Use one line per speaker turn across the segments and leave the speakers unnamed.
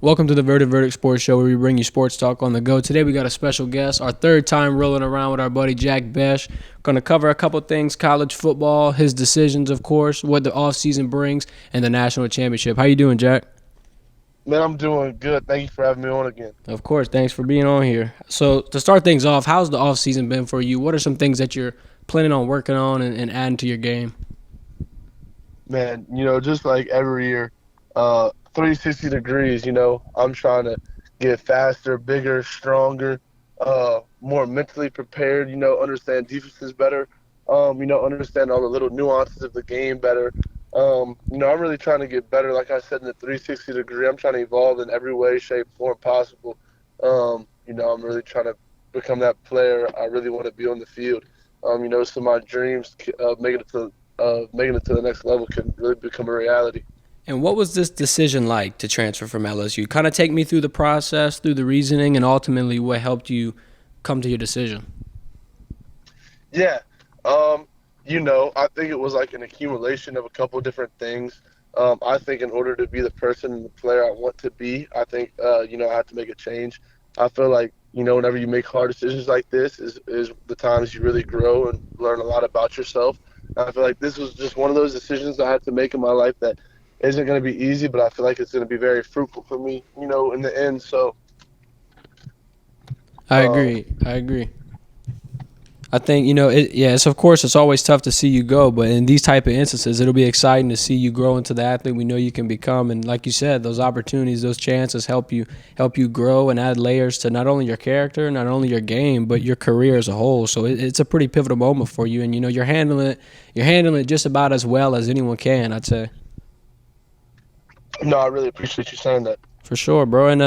Welcome to the Verdin Sports Show, where we bring you sports talk on the go. Today we got a special guest, our third time rolling around with our buddy Jack Bech. Going to cover a couple things: college football, his decisions, of course, what the offseason brings, and the national championship. How you doing, Jack?
Man, I'm doing good. Thank you for having me on again.
Of course, thanks for being on here. So to start things off, how's the offseason been for you? What are some things that you're planning on working on and adding to your game?
Man, just like every year, 360 degrees, I'm trying to get faster, bigger, stronger, more mentally prepared, understand defenses better, understand all the little nuances of the game better. I'm really trying to get better, like I said, in the 360 degree. I'm trying to evolve in every way, shape, form possible. I'm really trying to become that player I really want to be on the field. So my dreams of making it to the next level can really become a reality.
And what was this decision like to transfer from LSU? Kind of take me through the process, through the reasoning, and ultimately what helped you come to your decision.
Yeah, I think it was like an accumulation of a couple different things. I think in order to be the person and the player I want to be, I think I have to make a change. I feel like whenever you make hard decisions like this, is the times you really grow and learn a lot about yourself. I feel like this was just one of those decisions I had to make in my life that isn't going to be easy, but I feel like it's going to be very fruitful for me, in the end. So,
I
um,
agree. I agree. I think it's of course it's always tough to see you go, but in these type of instances, it'll be exciting to see you grow into the athlete we know you can become. And like you said, those opportunities, those chances help you grow and add layers to not only your character, not only your game, but your career as a whole. So it's a pretty pivotal moment for you, and you're handling it just about as well as anyone can, I'd say.
no, I really appreciate you saying that.
For sure, bro. And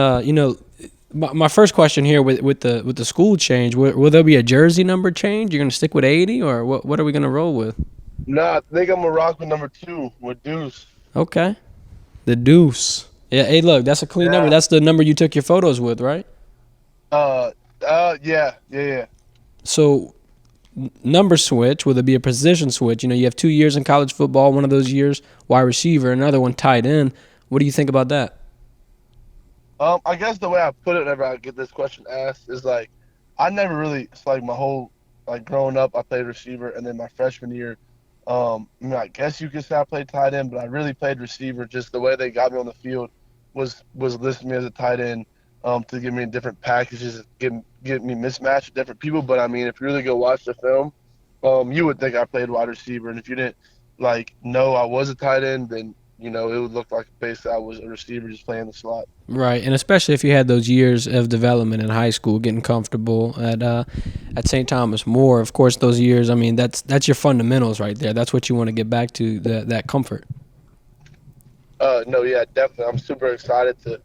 my first question here with the school change, will there be a jersey number change? You're gonna stick with 80, or what are we gonna roll with?
Nah, I think I'm gonna rock with number two with Deuce.
Okay, the deuce. Yeah. Hey, look, that's a clean number.
Yeah.
That's the number you took your photos with, right?
Uh. Yeah.
So number switch. Will there be a position switch? You have 2 years in college football. One of those years wide receiver, another one tight end. What do you think about that?
I guess the way I put it whenever I get this question asked is like, I never really, it's like my whole, like growing up, I played receiver, and then my freshman year, I guess you could say I played tight end, but I really played receiver. Just the way they got me on the field was listing me as a tight end, to give me different packages, get me mismatched with different people. But I mean, if you really go watch the film, you would think I played wide receiver, and if you didn't like know I was a tight end, then it would look like basically I was a receiver just playing the slot.
Right, and especially if you had those years of development in high school, getting comfortable at St. Thomas More. Of course, those years. I mean, that's your fundamentals right there. That's what you want to get back to, that comfort.
No, yeah, definitely. I'm super excited to,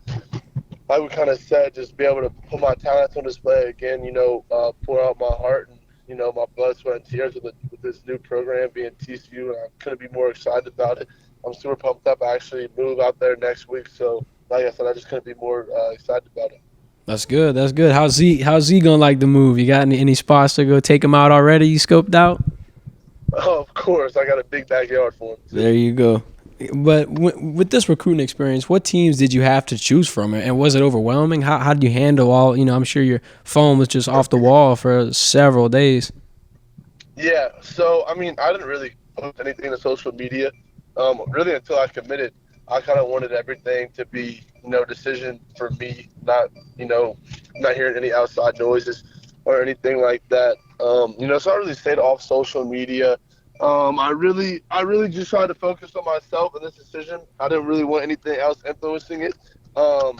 like we kind of said, just be able to put my talents on display again. Pour out my heart and my blood, sweat, and tears with this new program being TCU, and I couldn't be more excited about it. I'm super pumped up. I actually move out there next week, so like I said, I just couldn't be more excited about it.
That's good. That's good. How's Z gonna like the move? You got any spots to go take him out already? You scoped out?
Oh, of course, I got a big backyard for him
There
too.
you go. But with this recruiting experience, what teams did you have to choose from, and was it overwhelming? How did you handle all? I'm sure your phone was just off the wall for several days.
Yeah, so I mean, I didn't really post anything to social media, really until I committed. I kind of wanted everything to be, decision for me, not hearing any outside noises or anything like that. So I really stayed off social media. I really just tried to focus on myself in this decision. I didn't really want anything else influencing it. Um,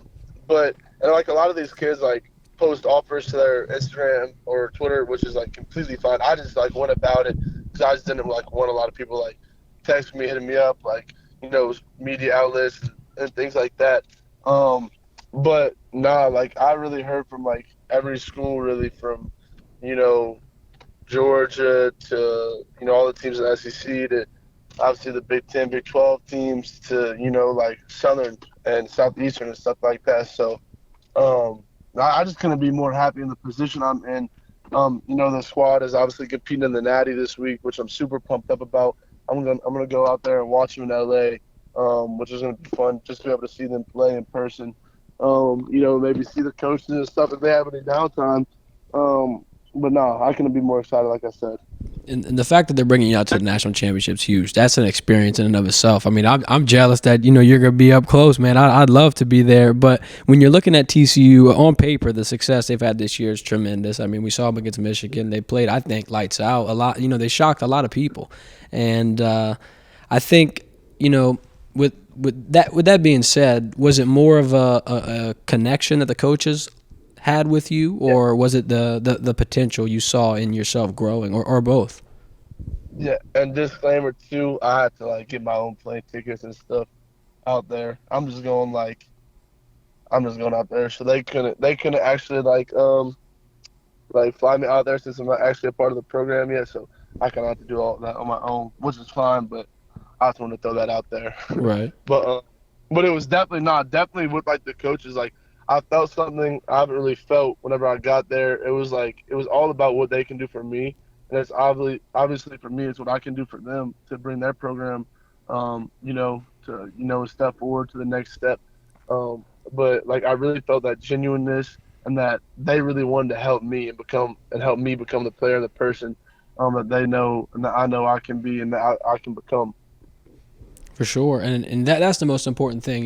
and like a lot of these kids, like post offers to their Instagram or Twitter, which is like completely fine. I just like went about it because I just didn't like want a lot of people like texting me, hitting me up, like media outlets and things like that. Um, but nah, like I really heard from like every school, really from you know Georgia to all the teams in the SEC to obviously the Big Ten, Big 12 teams to like Southern and Southeastern and stuff like that. So um, I just couldn't be more happy in the position I'm in. The squad is obviously competing in the Natty this week, which I'm super pumped up about. I'm gonna go out there and watch them in LA, which is gonna be fun just to be able to see them play in person. Maybe see the coaches and stuff if they have any downtime. But no, I couldn't be more excited, like I said.
And the fact that they're bringing you out to the national championship's huge. That's an experience in and of itself. I mean, I'm jealous that you're gonna be up close, man. I'd love to be there, but when you're looking at TCU on paper, the success they've had this year is tremendous. I mean, we saw them against Michigan. They played, I think, lights out a lot. They shocked a lot of people, and I think with that being said, was it more of a connection that the coaches had with you,
Yeah,
or was it the potential you saw in yourself growing, or both?
yeah. And disclaimer too, I had to like get my own plane tickets and stuff out there. I'm just going out there, so they couldn't actually like fly me out there since I'm not actually a part of the program yet. So I kind of have to do all that on my own, which is fine. But I just wanted to throw that out there.
Right.
but but it was definitely with like the coaches. Like I felt something I haven't really felt whenever I got there. It was all about what they can do for me, and it's obviously for me it's what I can do for them to bring their program, to step forward to the next step. But like I really felt that genuineness and that they really wanted to help me and help me become the player and the person that they know and that I know I can be and that I can become.
For sure, and that's the most important thing.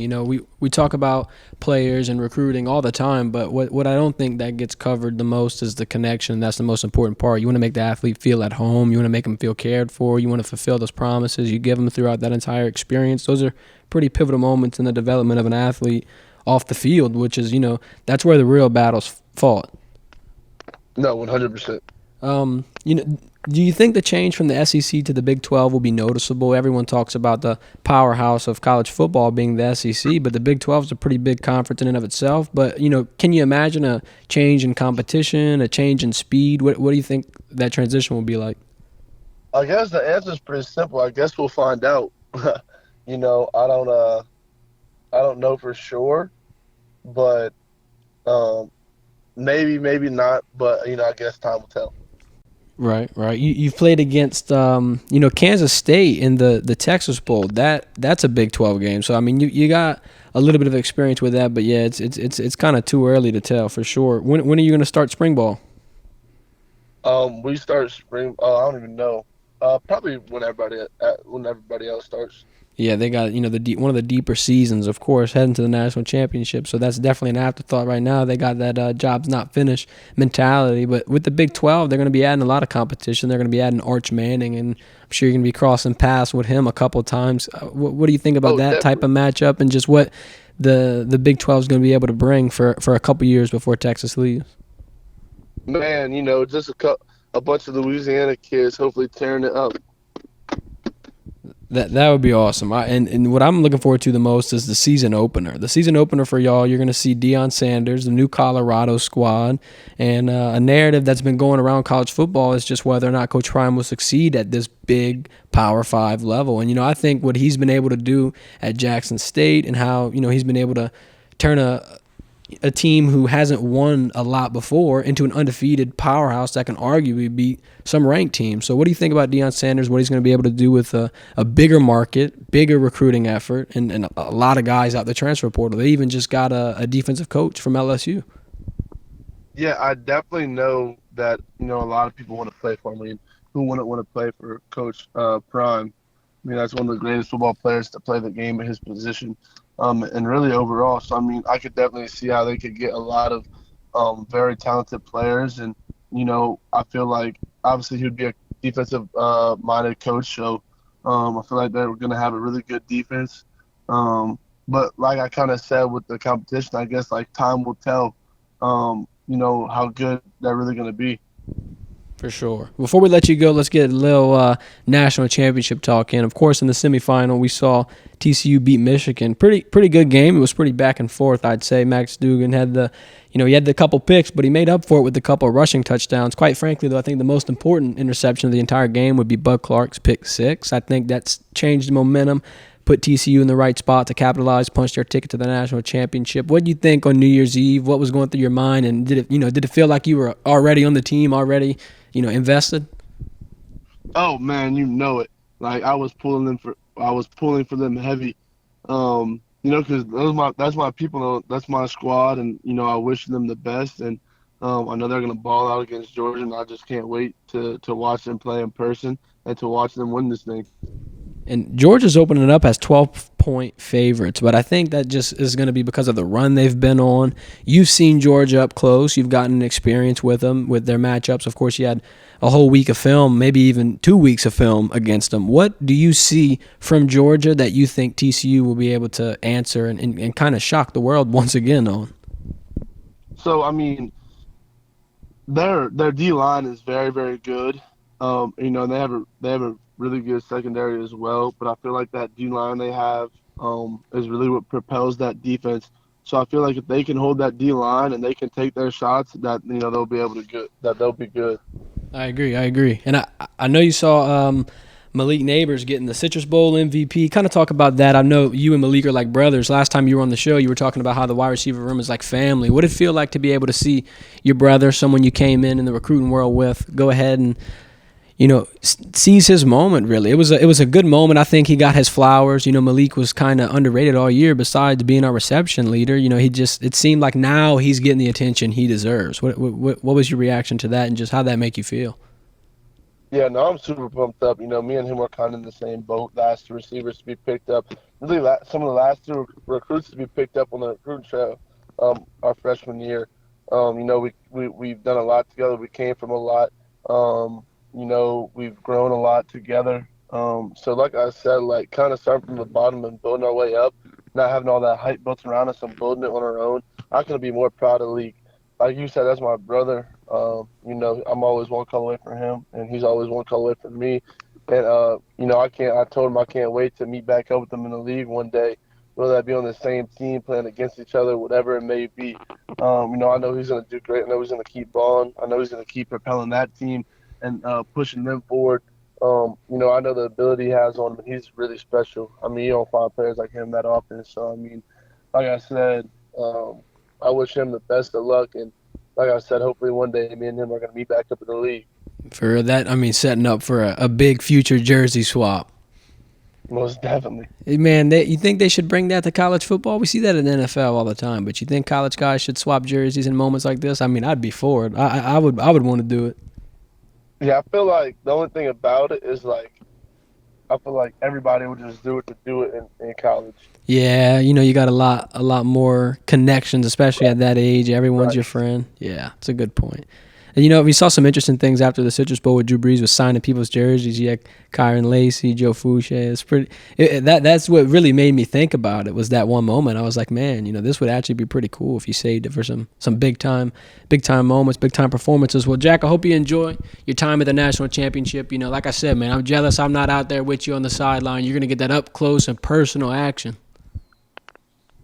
We talk about players and recruiting all the time, but what I don't think that gets covered the most is the connection. That's the most important part. You want to make the athlete feel at home. You want to make them feel cared for. You want to fulfill those promises you give them throughout that entire experience. Those are pretty pivotal moments in the development of an athlete off the field, which is that's where the real battles fought.
No, 100%.
Um, you know, do you think the change from the SEC to the Big 12 will be noticeable? Everyone talks about the powerhouse of college football being the SEC, but the Big 12 is a pretty big conference in and of itself. But, can you imagine a change in competition, a change in speed? What do you think that transition will be like?
I guess the answer is pretty simple. I guess we'll find out. you know, I don't uh I don't know for sure, but um maybe not, but I guess time will tell.
Right, right. You've played against Kansas State in the Texas Bowl. That's a Big 12 game. So I mean you got a little bit of experience with that, but yeah, it's kind of too early to tell for sure. When are you going to start spring ball?
We start spring. I don't even know. Probably when everybody else starts.
Yeah, they got one of the deeper seasons, of course, heading to the national championship. So that's definitely an afterthought right now. They got that job's not finished mentality. But with the Big 12, they're going to be adding a lot of competition. They're going to be adding Arch Manning, and I'm sure you're going to be crossing paths with him a couple times. What do you think about
Oh,
that type of
definitely,
matchup and just what the Big 12 is going to be able to bring for a couple years before Texas leaves?
man. Just a bunch of Louisiana kids, hopefully tearing it up.
That would be awesome. And what I'm looking forward to the most is the season opener. The season opener for y'all, you're going to see Deion Sanders, the new Colorado squad, and a narrative that's been going around college football is just whether or not Coach Prime will succeed at this big Power 5 level. And I think what he's been able to do at Jackson State and how he's been able to turn a team who hasn't won a lot before into an undefeated powerhouse that can arguably beat some ranked teams. So what do you think about Deion Sanders, what he's going to be able to do with a bigger market, bigger recruiting effort, and a lot of guys out the transfer portal? They even just got a defensive coach from LSU.
Yeah, I definitely know that a lot of people want to play for him. I mean, who wouldn't want to play for Coach Prime? I mean, that's one of the greatest football players to play the game at his position, and really overall. So, I mean, I could definitely see how they could get a lot of very talented players. And, I feel like obviously he would be a defensive minded coach. So, I feel like they're going to have a really good defense. But like I kind of said with the competition, I guess like time will tell, how good they're really going to be.
For sure. Before we let you go, let's get a little national championship talk in. Of course, in the semifinal, we saw TCU beat Michigan. Pretty good game. It was pretty back and forth, I'd say. Max Duggan had he had the couple picks, but he made up for it with a couple rushing touchdowns. Quite frankly, though, I think the most important interception of the entire game would be Bud Clark's pick six. I think that's changed the momentum, put TCU in the right spot to capitalize, punch their ticket to the national championship. What do you think on New Year's Eve? What was going through your mind, and did it feel like you were already on the team, already invested?
Oh man, you know it. Like I was pulling for them heavy. Because that's my people, that's my squad, and I wish them the best, and I know they're gonna ball out against Georgia, and I just can't wait to watch them play in person and to watch them win this thing.
And Georgia's opening it up as 12-point favorites, but I think that just is going to be because of the run they've been on. You've seen Georgia up close. You've gotten experience with them, with their matchups. Of course, you had a whole week of film, maybe even 2 weeks of film against them. What do you see from Georgia that you think TCU will be able to answer and kind of shock the world once again on?
So I mean, their D line is very very good. They have a really good secondary as well, but I feel like that D line they have is really what propels that defense. So I feel like if they can hold that D line and they can take their shots, that they'll be able to good. That they'll be good.
I agree. And I know you saw Malik Neighbors getting the Citrus Bowl MVP. Kind of talk about that. I know you and Malik are like brothers. Last time you were on the show, you were talking about how the wide receiver room is like family. What did it feel like to be able to see your brother, someone you came in the recruiting world with, go ahead and seize his moment? Really, it was a good moment. I think he got his flowers. Malik was kind of underrated all year. Besides being our reception leader, it seemed like now he's getting the attention he deserves. What was your reaction to that, and just how that make you feel?
Yeah, no, I'm super pumped up. Me and him were kind of in the same boat. Last two receivers to be picked up. Really, some of the last two recruits to be picked up on the recruiting trail our freshman year. We've done a lot together. We came from a lot. We've grown a lot together. So like I said, like kind of starting from the bottom and building our way up, not having all that hype built around us and building it on our own. I couldn't be more proud of the league. Like you said, that's my brother. I'm always one call away from him, and he's always one call away from me. And I told him I can't wait to meet back up with him in the league one day, whether that be on the same team, playing against each other, whatever it may be. I know he's gonna do great. I know he's gonna keep balling. I know he's gonna keep propelling that team and pushing them forward. I know the ability he has on him, and he's really special. I mean, you don't find players like him that often. So I mean, like I said, I wish him the best of luck, and like I said, hopefully one day me and him are going to meet back up in the league.
For that, I mean, setting up for a big future jersey swap.
Most definitely.
Hey, man, you think they should bring that to college football? We see that in the NFL all the time, but you think college guys should swap jerseys in moments like this? I mean, I'd be for it. I would want to do it.
Yeah, I feel like the only thing about it is I feel like everybody would just do it to do it in college.
Yeah, you got a lot more connections, especially at that age. Everyone's
Right.
your friend. Yeah, it's a good point. And we saw some interesting things after the Citrus Bowl with Drew Brees was signing people's jerseys. You had Kyron Lacey, Joe Fouché. It's pretty. That's what really made me think about it, was that one moment. I was like, man, this would actually be pretty cool if you saved it for some big time moments, big time performances. Well, Jack, I hope you enjoy your time at the national championship. Like I said, man, I'm jealous I'm not out there with you on the sideline. You're gonna get that up close and personal action.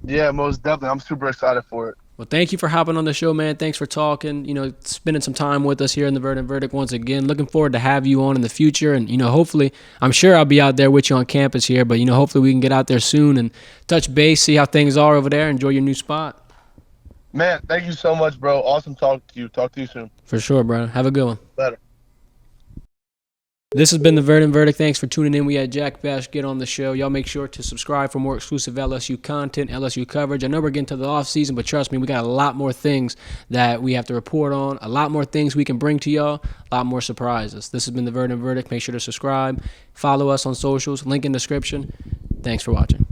Yeah, most definitely. I'm super excited for it.
Well, thank you for hopping on the show, man. Thanks for talking, spending some time with us here in the Verdin Verdict once again. Looking forward to have you on in the future. And, hopefully, I'm sure I'll be out there with you on campus here. But, hopefully we can get out there soon and touch base, see how things are over there. Enjoy your new spot.
Man, thank you so much, bro. Awesome talking to you. Talk to you soon.
For sure, bro. Have a good one.
Later.
This has been the Verdin Verdict. Thanks for tuning in. We had Jack Bech get on the show. Y'all make sure to subscribe for more exclusive LSU content, LSU coverage. I know we're getting to the offseason, but trust me, we got a lot more things that we have to report on, a lot more things we can bring to y'all, a lot more surprises. This has been the Verdin Verdict. Make sure to subscribe. Follow us on socials. Link in description. Thanks for watching.